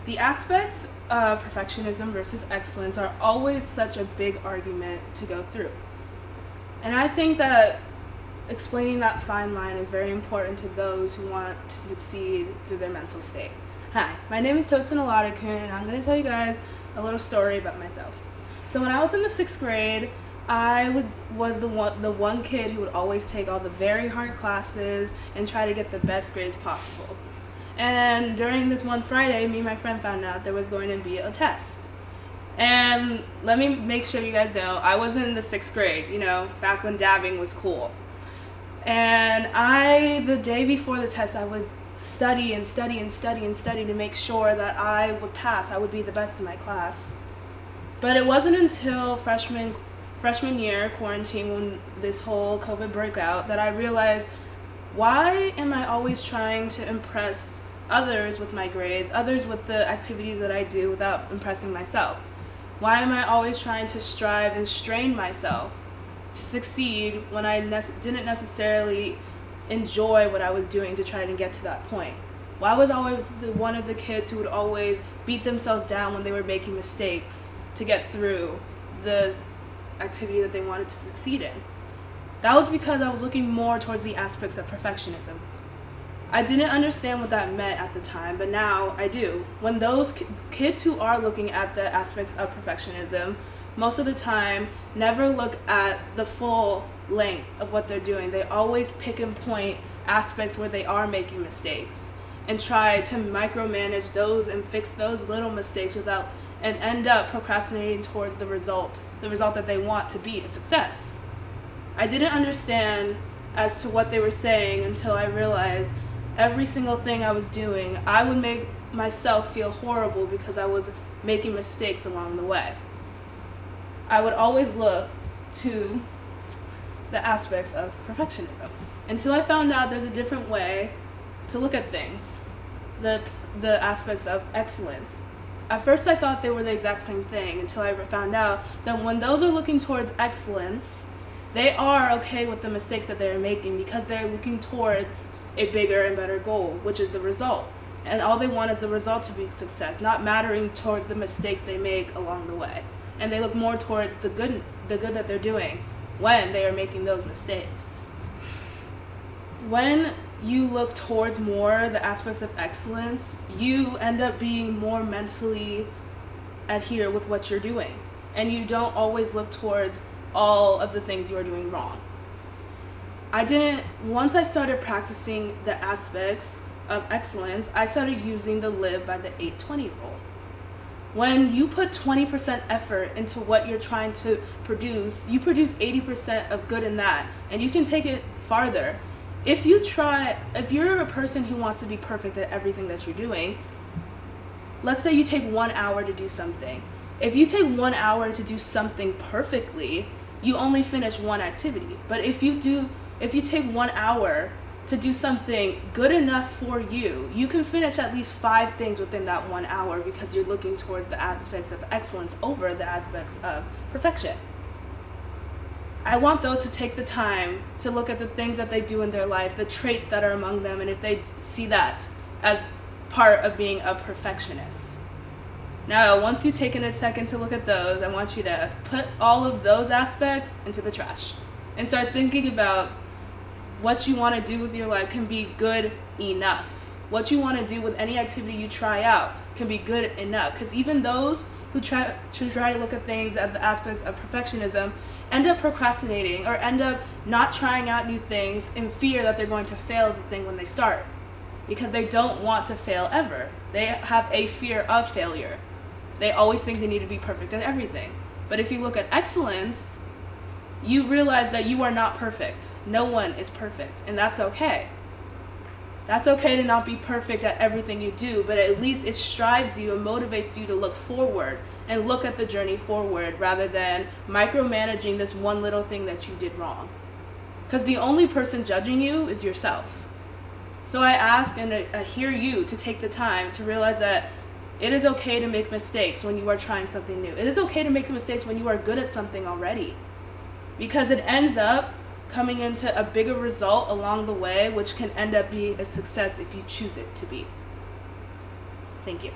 The aspects of perfectionism versus excellence are always such a big argument to go through. And I think that explaining that fine line is very important to those who want to succeed through their mental state. Hi, my name is Tosin Oladokun, and I'm going to tell you guys a little story about myself. So when I was in the 6th grade, I was the one kid who would always take all the very hard classes and try to get the best grades possible. And during this one Friday, me and my friend found out there was going to be a test. And let me make sure you guys know, I was in the 6th grade, back when dabbing was cool. And the day before the test, I would study to make sure that I would pass. I would be the best in my class. But it wasn't until freshman year, quarantine, when this whole COVID broke out, that I realized, why am I always trying to impress others with my grades, others with the activities that I do without impressing myself? Why am I always trying to strive and strain myself to succeed when I didn't necessarily enjoy what I was doing to try to get to that point? Why was I always one of the kids who would always beat themselves down when they were making mistakes to get through the activity that they wanted to succeed in? That was because I was looking more towards the aspects of perfectionism. I didn't understand what that meant at the time, but now I do. When those kids who are looking at the aspects of perfectionism, most of the time never look at the full length of what they're doing. They always pick and point aspects where they are making mistakes and try to micromanage those and fix those little mistakes and end up procrastinating towards the result that they want to be a success. I didn't understand as to what they were saying until I realized every single thing I was doing, I would make myself feel horrible because I was making mistakes along the way. I would always look to the aspects of perfectionism until I found out there's a different way to look at things, the aspects of excellence. At first I thought they were the exact same thing until I found out that when those are looking towards excellence, they are okay with the mistakes that they're making because they're looking towards a bigger and better goal, which is the result. And all they want is the result to be success, not mattering towards the mistakes they make along the way. And they look more towards the good that they're doing when they are making those mistakes. When you look towards more the aspects of excellence, you end up being more mentally adhere with what you're doing. And you don't always look towards all of the things you are doing wrong. Once I started practicing the aspects of excellence, I started using the live by the 8-20 rule. When you put 20% effort into what you're trying to produce, you produce 80% of good in that, and you can take it farther. If you're a person who wants to be perfect at everything that you're doing, let's say you take 1 hour to do something. If you take 1 hour to do something perfectly, you only finish one activity. But if you take 1 hour to do something good enough for you, you can finish at least 5 things within that 1 hour because you're looking towards the aspects of excellence over the aspects of perfection. I want those to take the time to look at the things that they do in their life, the traits that are among them, and if they see that as part of being a perfectionist. Now, once you've taken a second to look at those, I want you to put all of those aspects into the trash and start thinking about what you want to do with your life can be good enough. What you want to do with any activity you try out can be good enough. Because even those who try to look at things at the aspects of perfectionism end up procrastinating or end up not trying out new things in fear that they're going to fail at the thing when they start. Because they don't want to fail ever. They have a fear of failure. They always think they need to be perfect at everything. But if you look at excellence, you realize that you are not perfect. No one is perfect, and that's okay. That's okay to not be perfect at everything you do, but at least it strives you and motivates you to look forward and look at the journey forward rather than micromanaging this one little thing that you did wrong. Because the only person judging you is yourself. So I ask and adhere you to take the time to realize that it is okay to make mistakes when you are trying something new. It is okay to make mistakes when you are good at something already. Because it ends up coming into a bigger result along the way, which can end up being a success if you choose it to be. Thank you.